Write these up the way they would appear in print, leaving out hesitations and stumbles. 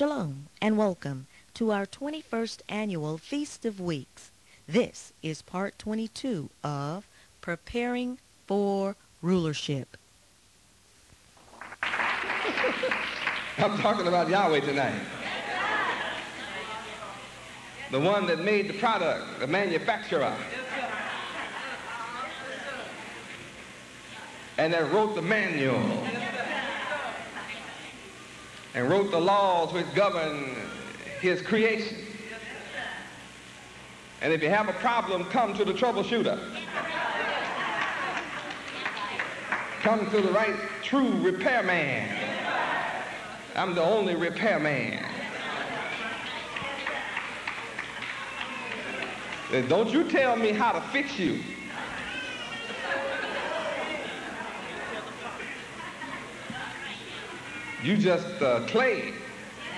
Shalom and welcome to our 21st annual Feast of Weeks. This is part 22 of Preparing for Rulership. I'm talking about Yahweh tonight. The one that made the product, the manufacturer. And that wrote the manual. And wrote the laws which govern his creation. And if you have a problem, come to the troubleshooter. Come to the right, true repairman. I'm the only repairman. Don't you tell me how to fix you. You just clay.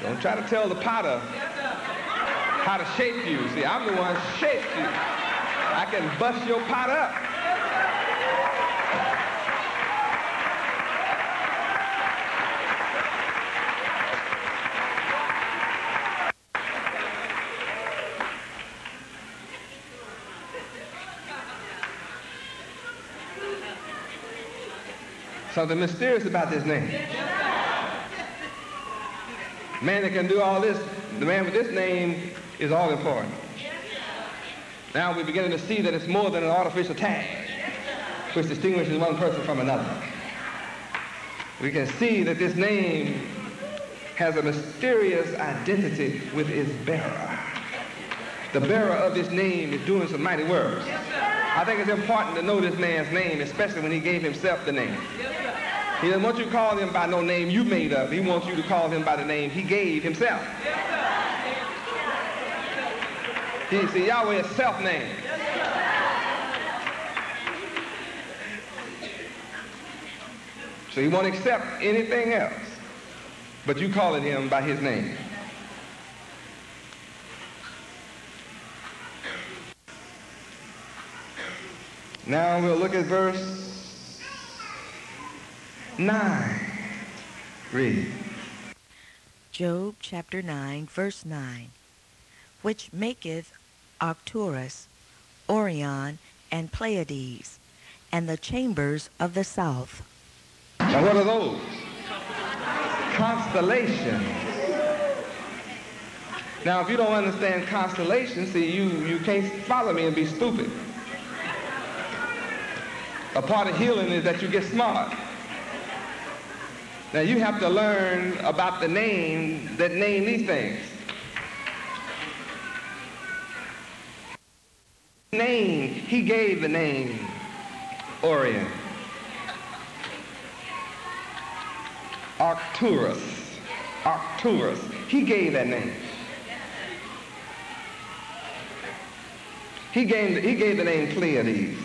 Don't try to tell the potter how to shape you. See, I'm the one who shaped you. I can bust your pot up. Something mysterious about this name. The man that can do all this, the man with this name is all important. Now we're beginning to see that it's more than an artificial tag which distinguishes one person from another. We can see that this name has a mysterious identity with its bearer. The bearer of this name is doing some mighty works. I think it's important to know this man's name, especially when he gave himself the name. He doesn't want you to call him by no name you made up. He wants you to call him by the name he gave himself. See, Yahweh is self-named. So he won't accept anything else, but you calling him by his name. Now we'll look at verse 9. Read. Job chapter 9, verse 9. Which maketh Arcturus, Orion, and Pleiades, and the chambers of the south. Now what are those? Constellations. Now if you don't understand constellations, see, you can't follow me and be stupid. A part of healing is that you get smart. Now you have to learn about the name that name these things. Name, he gave the name Orion. Arcturus. Arcturus. He gave that name. He gave the name Pleiades.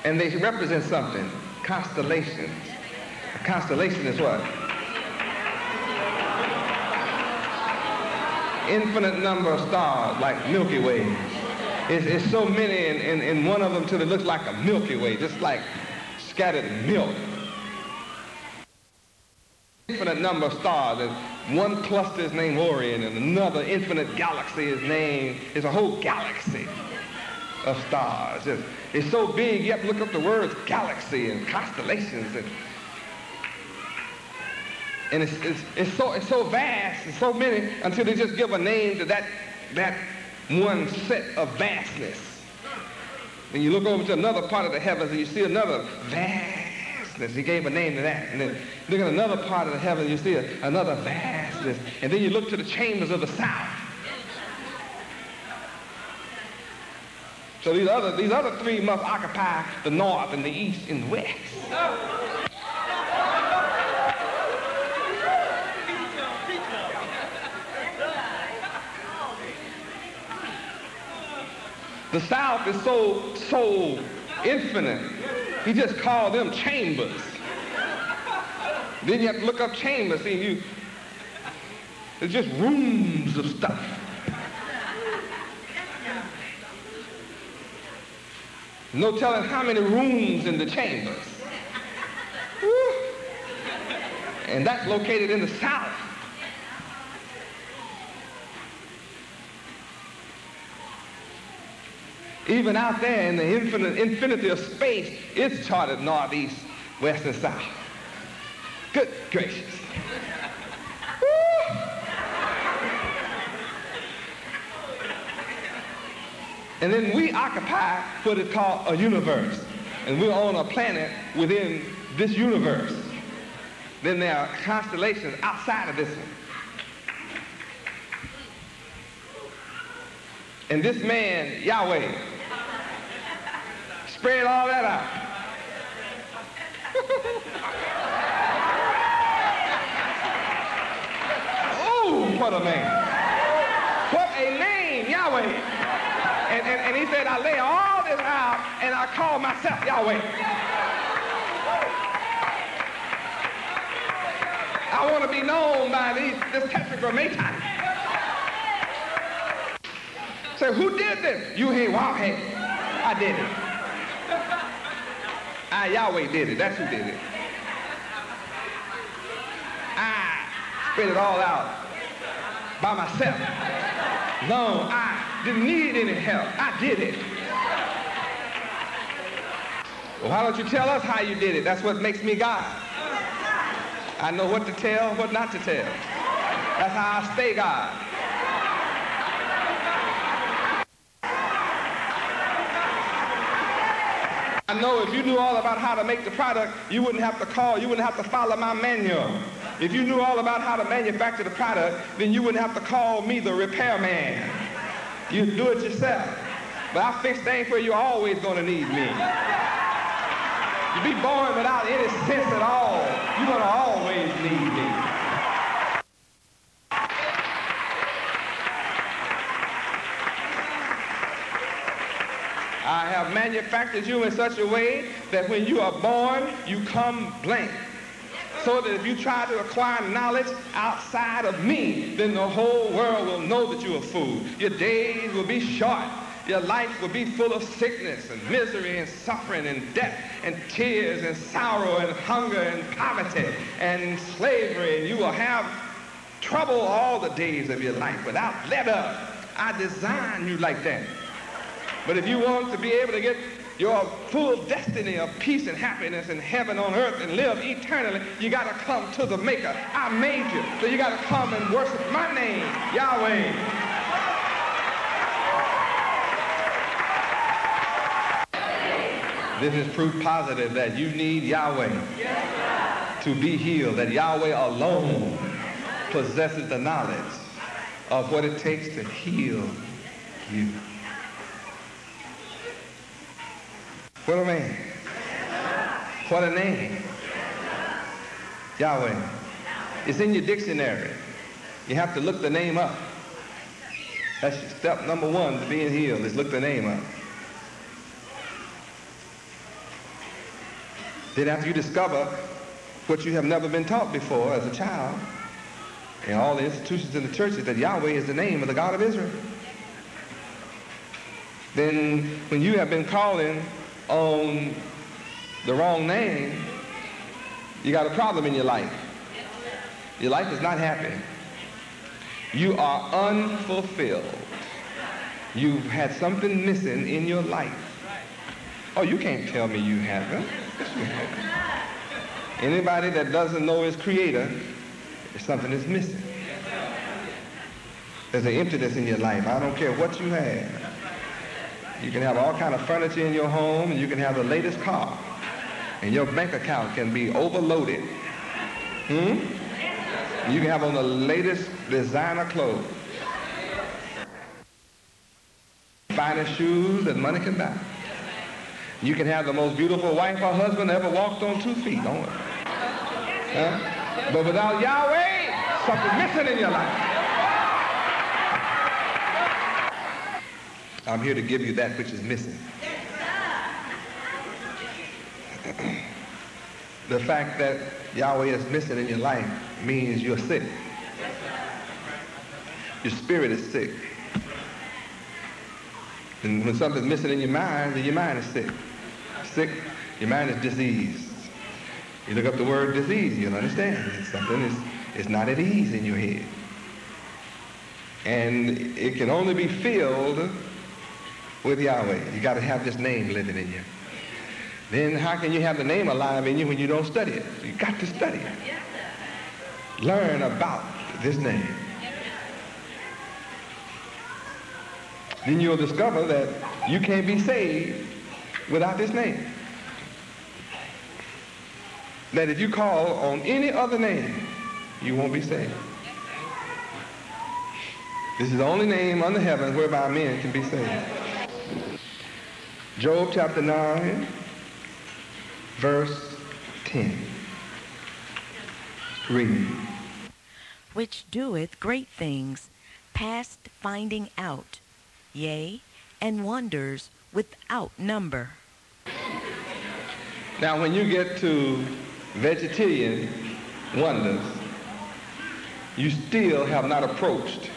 And they represent something. Constellations. A constellation is what? Infinite number of stars, like Milky Way. It's so many in one of them till it looks like a Milky Way, just like scattered milk. Infinite number of stars, and one cluster is named Orion, and another infinite galaxy is a whole galaxy of stars. It's so big you have to look up the words galaxy and constellations, and it's so vast and so many until they just give a name to that one set of vastness. And you look over to another part of the heavens and you see another vastness. He gave a name to that. And then look at another part of the heavens, you see another vastness. And then you look to the chambers of the south. So these other three must occupy the north and the east and the west. The south is so infinite. He just called them chambers. Then you have to look up chambers. See, it's just rooms of stuff. No telling how many rooms in the chambers. Woo. And that's located in the south. Even out there in the infinity of space, it's charted northeast, west, and south. Good gracious. Woo! And then we occupy what is called a universe. And we're on a planet within this universe. Then there are constellations outside of this one. And this man, Yahweh, spread all that out. Oh, what a man. What a name, Yahweh. And he said, I lay all this out and I call myself Yahweh. I want to be known by this tetragrammaton. So who did this? You ain't Wahhead. I did it. Yahweh did it. That's who did it. I spread it all out by myself. No, I didn't need any help. I did it. Well, why don't you tell us how you did it? That's what makes me God. I know what to tell, what not to tell. That's how I stay God. I know if you knew all about how to make the product, you wouldn't have to call, you wouldn't have to follow my manual. If you knew all about how to manufacture the product, then you wouldn't have to call me the repairman. You'd do it yourself. But I fix things where you're always going to need me. You be born without any sense at all, you're going to always need me. I have manufactured you in such a way that when you are born, you come blank. So that if you try to acquire knowledge outside of me, then the whole world will know that you're a fool. Your days will be short. Your life will be full of sickness and misery and suffering and death and tears and sorrow and hunger and poverty and slavery. And you will have trouble all the days of your life without let up. I designed you like that. But if you want to be able to get your full destiny of peace and happiness and heaven on earth and live eternally, you got to come to the Maker. I made you, so you got to come and worship my name, Yahweh. This is proof positive that you need Yahweh to be healed, that Yahweh alone possesses the knowledge of what it takes to heal you. What a man. What a name. Yahweh. It's in your dictionary. You have to look the name up. That's step number one to being healed, is look the name up. Then after you discover what you have never been taught before as a child, in all the institutions in the churches, that Yahweh is the name of the God of Israel, then when you have been calling on the wrong name, you got a problem in your life. Your life is not happy. You are unfulfilled. You've had something missing in your life. Oh, you can't tell me you haven't. Yes, you have. Anybody that doesn't know his creator, something is missing. There's an emptiness in your life. I don't care what you have. You can have all kind of furniture in your home, and you can have the latest car, and your bank account can be overloaded. You can have on the latest designer clothes, finest shoes that money can buy. You can have the most beautiful wife or husband ever walked on 2 feet, don't it? But without Yahweh, something's missing in your life. I'm here to give you that which is missing. The fact that Yahweh is missing in your life means you're sick. Your spirit is sick. And when something's missing in your mind, then your mind is sick. Sick, your mind is diseased. You look up the word disease, you'll understand. It's something it's not at ease in your head. And it can only be filled with Yahweh. You got to have this name living in you. Then how can you have the name alive in you when you don't study it? You got to study it. Learn about this name. Then you'll discover that you can't be saved without this name. That if you call on any other name, you won't be saved. This is the only name under heaven whereby men can be saved. Job chapter 9, verse 10. Read. Which doeth great things, past finding out, yea, and wonders without number. Now when you get to vegetarian wonders, you still have not approached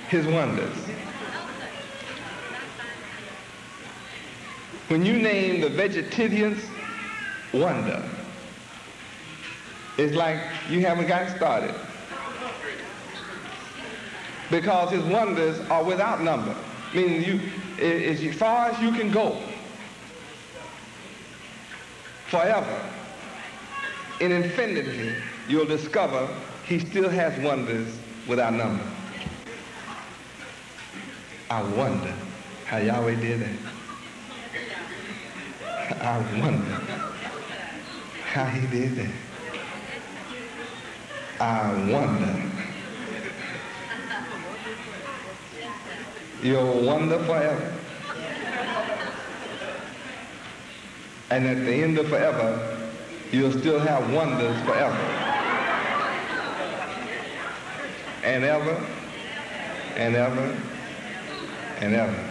his wonders. When you name the vegetarian's wonder, it's like you haven't got started. Because his wonders are without number. Meaning as far as you can go, forever, in infinity, you'll discover he still has wonders without number. I wonder how Yahweh did that. I wonder how he did that. I wonder. You'll wonder forever. And at the end of forever, you'll still have wonders forever. And ever, and ever, and ever.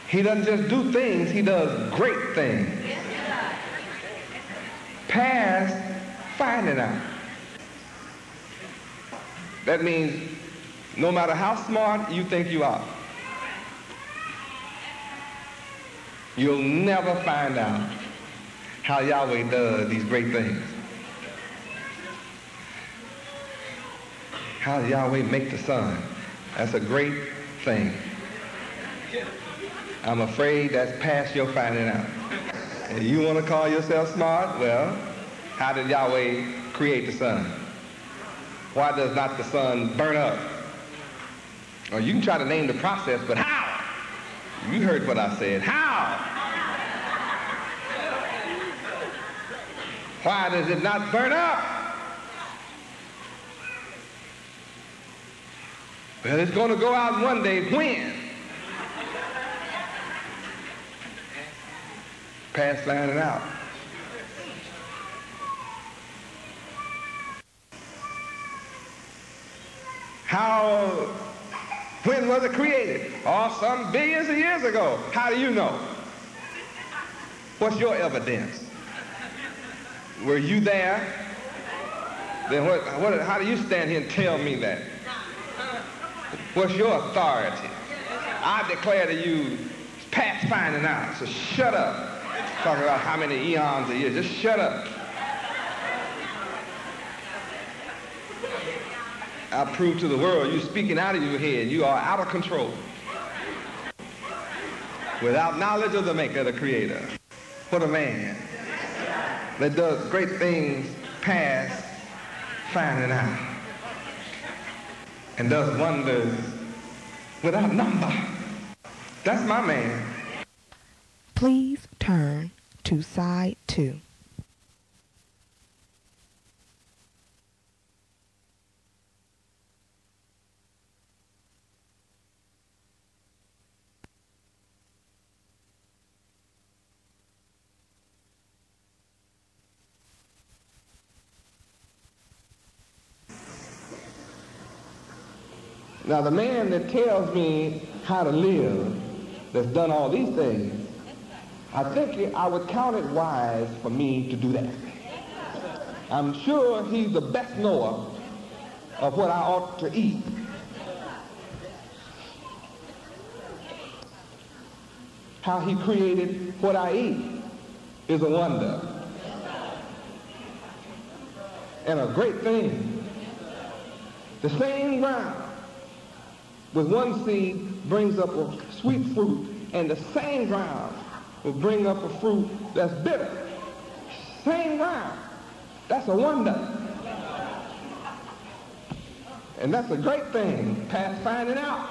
He doesn't just do things, he does great things. Past finding out. That means no matter how smart you think you are, you'll never find out how Yahweh does these great things. How does Yahweh make the sun? That's a great thing. I'm afraid that's past your finding out. And you want to call yourself smart? Well, how did Yahweh create the sun? Why does not the sun burn up? Or you can try to name the process, but how? You heard what I said. How? Why does it not burn up? Well, it's going to go out one day. When? Past finding out. How, when was it created? Oh, some billions of years ago. How do you know? What's your evidence? Were you there? Then how do you stand here and tell me that? What's your authority? I declare to you, it's past finding out, so shut up. Talking about how many eons a year, just shut up. I prove to the world you're speaking out of your head. You are out of control. Without knowledge of the maker, the creator. What a man that does great things past finding out. And does wonders without number. That's my man. Please turn to side 2. Now the man that tells me how to live, that's done all these things, I think I would count it wise for me to do that. I'm sure he's the best knower of what I ought to eat. how he created what I eat is a wonder and a great thing. The same ground with one seed brings up a sweet fruit, and the same ground will bring up a fruit that's bitter. Same ground. That's a wonder. And that's a great thing, past finding out.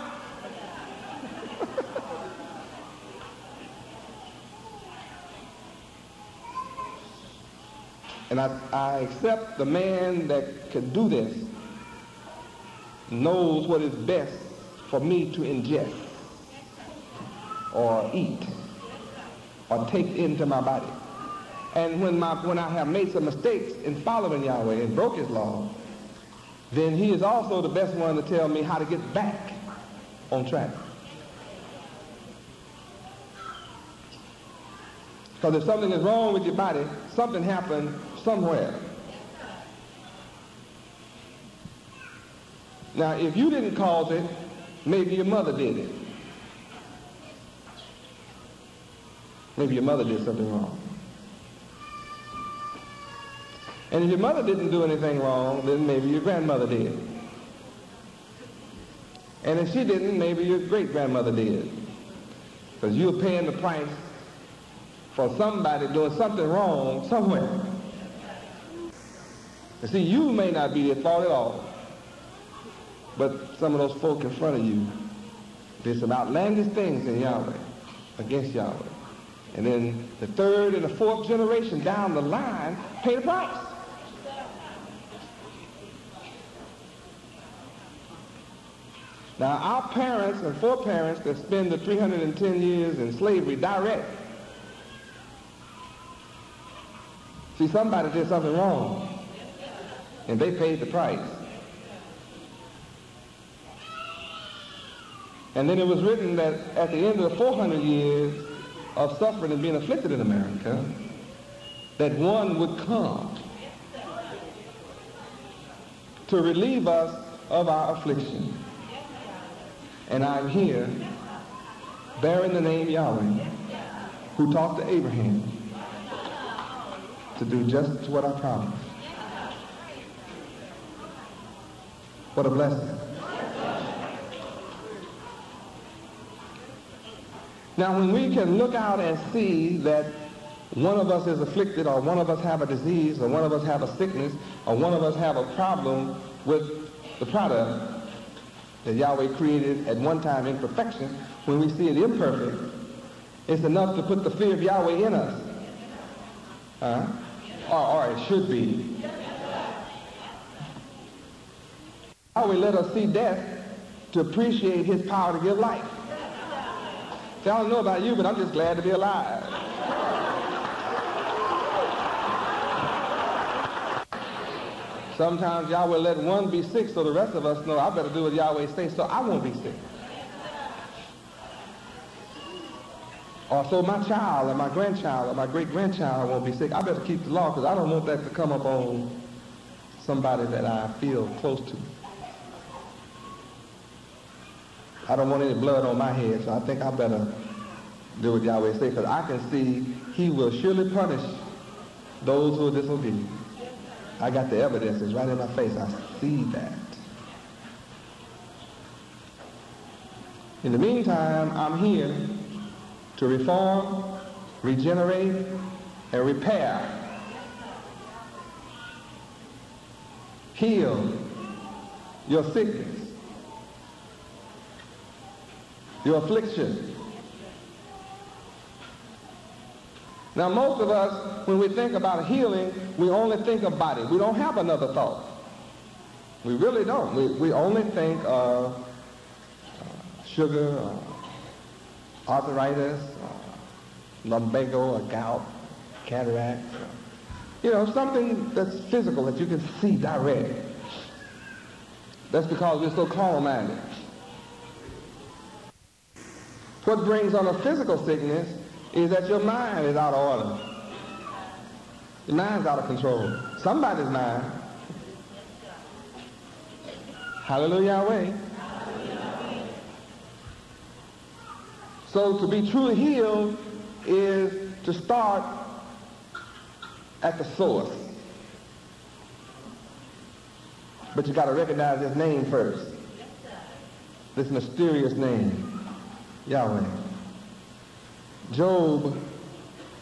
And I accept the man that could do this knows what is best for me to ingest or eat or take into my body. And when I have made some mistakes in following Yahweh and broke his law, then he is also the best one to tell me how to get back on track. Because if something is wrong with your body, something happened somewhere. Now, if you didn't cause it, maybe your mother did it. Maybe your mother did something wrong. And if your mother didn't do anything wrong, then maybe your grandmother did. And if she didn't, maybe your great-grandmother did. Because you're paying the price for somebody doing something wrong somewhere. And see, you may not be at fault at all, but some of those folk in front of you did some outlandish things in Yahweh, against Yahweh. And then the third and the fourth generation down the line pay the price. Now, our parents and foreparents that spend the 310 years in slavery direct, see, somebody did something wrong, and they paid the price. And then it was written that at the end of the 400 years of suffering and being afflicted in America, that one would come to relieve us of our affliction. And I'm here bearing the name Yahweh, who talked to Abraham to do just what I promised. What a blessing. Now, when we can look out and see that one of us is afflicted, or one of us have a disease, or one of us have a sickness, or one of us have a problem with the product that Yahweh created at one time in perfection, when we see it imperfect, it's enough to put the fear of Yahweh in us. Or it should be. Yahweh let us see death to appreciate his power to give life. See, I don't know about you, but I'm just glad to be alive. Sometimes Yahweh let one be sick so the rest of us know I better do what Yahweh says so I won't be sick. Or so my child or my grandchild or my great-grandchild won't be sick. I better keep the law because I don't want that to come up on somebody that I feel close to. I don't want any blood on my head, so I think I better do what Yahweh says, because I can see he will surely punish those who are disobedient. I got the evidence. It's right in my face. I see that. In the meantime, I'm here to reform, regenerate, and repair. Heal your sickness, your affliction. Now, most of us, when we think about healing, we only think of body. We don't have another thought. We really don't. We only think of sugar, arthritis, lumbago, or gout, cataract. Something that's physical that you can see direct. That's because we're so carnal-minded. What brings on a physical sickness is that your mind is out of order. Your mind's out of control. Somebody's mind. Hallelujah, Yahweh. So to be truly healed is to start at the source. But you got to recognize his name first. This mysterious name, Yahweh. Job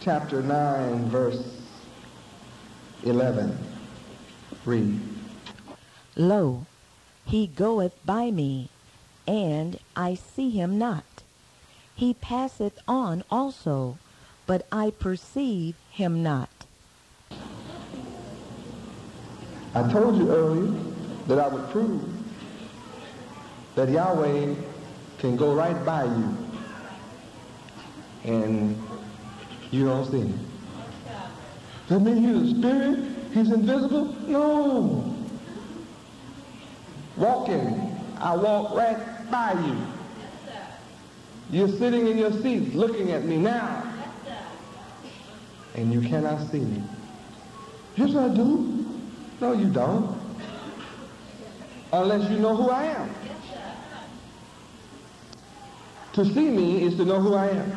chapter 9, verse 11. Read. Lo, he goeth by me, and I see him not. He passeth on also, but I perceive him not. I told you earlier that I would prove that Yahweh can go right by you and you don't see him. Does that mean he's a spirit? He's invisible? No. Walking, I walk right by you. You're sitting in your seat looking at me now, and you cannot see me. Yes, I do. No, you don't. Unless you know who I am. To see me is to know who I am.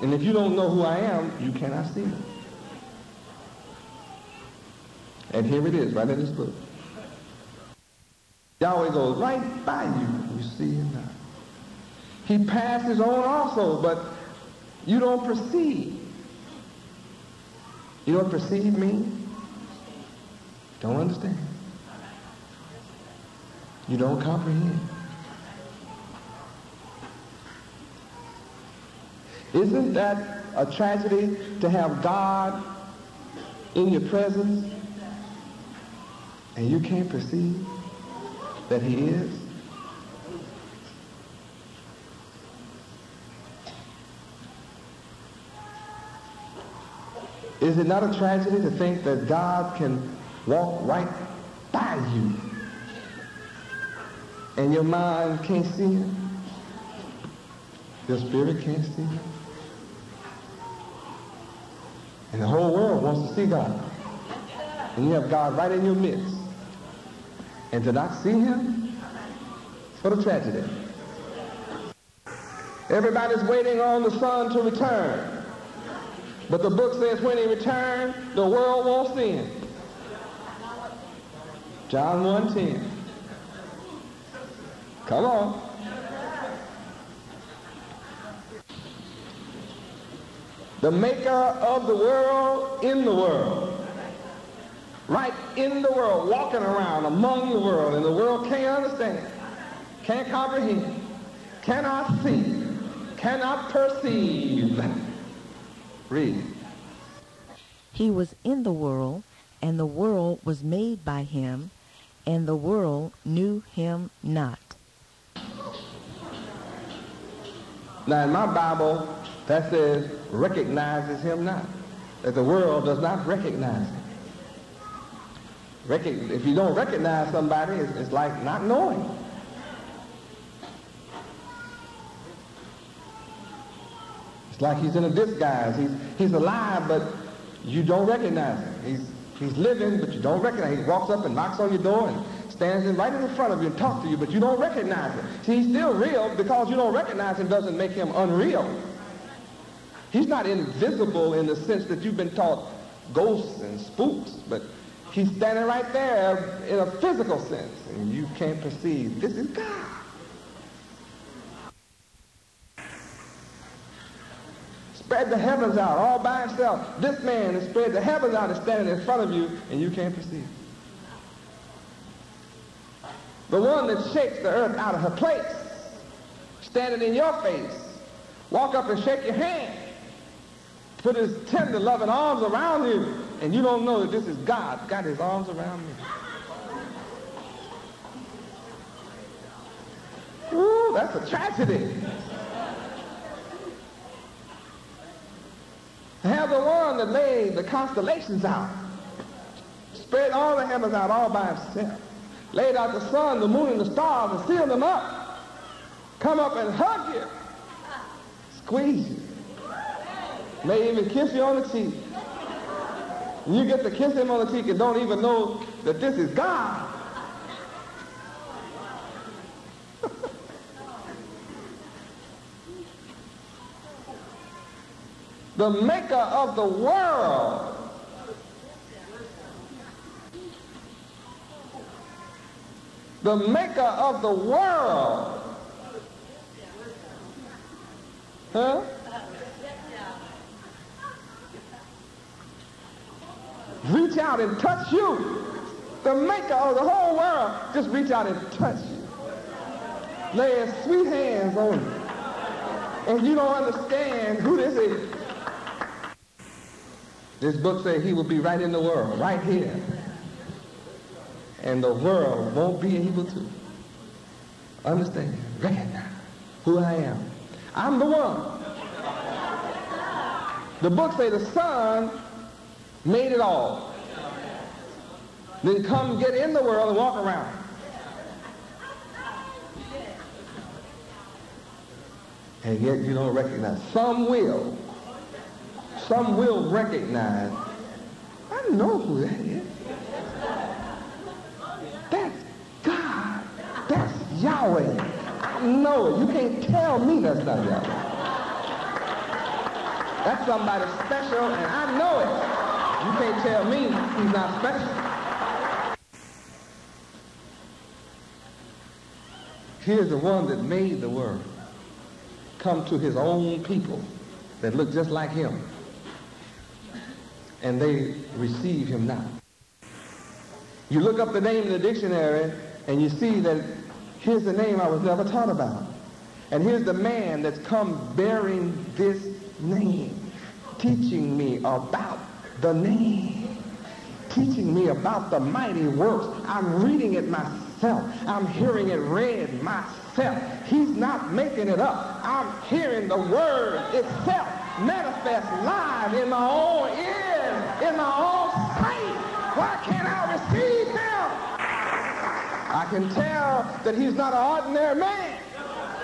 And if you don't know who I am, you cannot see me. And here it is, right in this book. Yahweh goes right by you. You see him not. He passes on also, but you don't perceive. You know what perceive means? Don't understand. You don't comprehend. Isn't that a tragedy to have God in your presence and you can't perceive that he is? Is it not a tragedy to think that God can walk right by you and your mind can't see him? Your spirit can't see him? And the whole world wants to see God. And you have God right in your midst. And to not see him, what a tragedy. Everybody's waiting on the Son to return. But the book says when he returns, the world won't see him. John 1:10. Come on. The maker of the world in the world. Right in the world, walking around among the world, and the world can't understand, can't comprehend, cannot see, cannot perceive. Read. He was in the world, and the world was made by him, and the world knew him not. Now in my Bible, that says recognizes him not. That the world does not recognize him. If you don't recognize somebody, it's like not knowing. It's like he's in a disguise. He's alive, but you don't recognize him. He's living, but you don't recognize him. He walks up and knocks on your door and stands right in front of you and talks to you, but you don't recognize him. See, he's still real. Because you don't recognize him doesn't make him unreal. He's not invisible in the sense that you've been taught ghosts and spooks, but he's standing right there in a physical sense, and you can't perceive this is God. Spread the heavens out all by himself. This man has spread the heavens out and standing in front of you, and you can't perceive. The one that shakes the earth out of her place, standing in your face, walk up and shake your hand, put his tender, loving arms around you, and you don't know that this is God. Got his arms around me. Ooh, that's a tragedy. To have the one that laid the constellations out, spread all the heavens out all by himself, laid out the sun, the moon, and the stars, and sealed them up, come up and hug you, squeeze you, may even kiss you on the cheek. And you get to kiss him on the cheek and don't even know that this is God. The maker of the world. The maker of the world. Huh? Reach out and touch you. The maker of the whole world just reach out and touch you. Lay his sweet hands on you. And you don't understand who this is. This book says he will be right in the world, right here. And the world won't be able to understand, recognize who I am. I'm the one. The book says the Son made it all. Then come get in the world and walk around. And yet you don't recognize. Some will. Some will recognize. I know who that is. That's God. That's Yahweh. I know it. You can't tell me that's not Yahweh. That's somebody special, and I know it. You can't tell me he's not special. Here's the one that made the world come to his own people that look just like him, and they receive him not. You look up the name in the dictionary and you see that here's the name I was never taught about, and here's the man that's come bearing this name, teaching me about the name, teaching me about the mighty works. I'm reading it myself. I'm hearing it read myself. He's not making it up. I'm hearing the word itself manifest live in my own ears, in my own sight. Why can't I receive him? I can tell that he's not an ordinary man.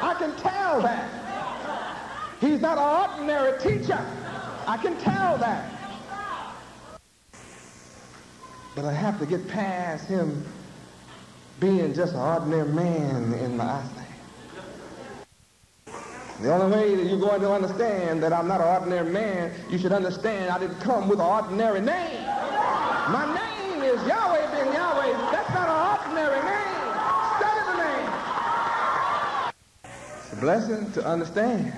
I can tell that. He's not an ordinary teacher. I can tell that. But I have to get past him being just an ordinary man in my eyesight. The only way that you're going to understand that I'm not an ordinary man, you should understand I didn't come with an ordinary name. My name is Yahweh being Yahweh. That's not an ordinary name. Study the name. It's a blessing to understand.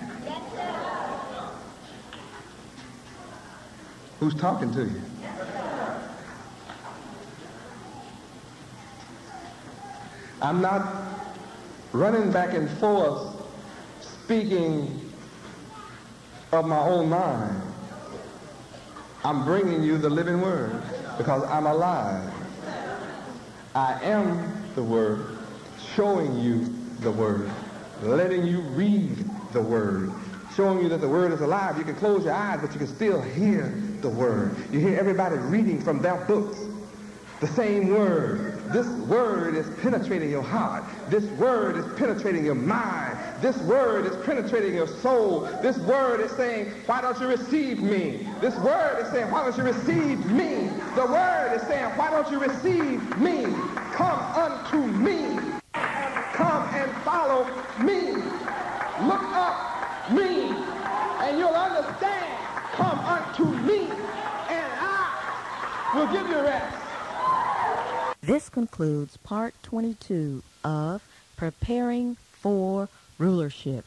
Who's talking to you? I'm not running back and forth speaking of my own mind. I'm bringing you the living word because I'm alive. I am the word, showing you the word, letting you read the word, showing you that the word is alive. You can close your eyes, but you can still hear the word. You hear everybody reading from their books the same word. This word is penetrating your heart. This word is penetrating your mind. This word is penetrating your soul. This word is saying, why don't you receive me? This word is saying, why don't you receive me? The word is saying, why don't you receive me? Come unto me. Come and follow me. Look up me, and you'll understand. Come unto me, and I will give you rest. This concludes part 22 of Preparing for Rulership.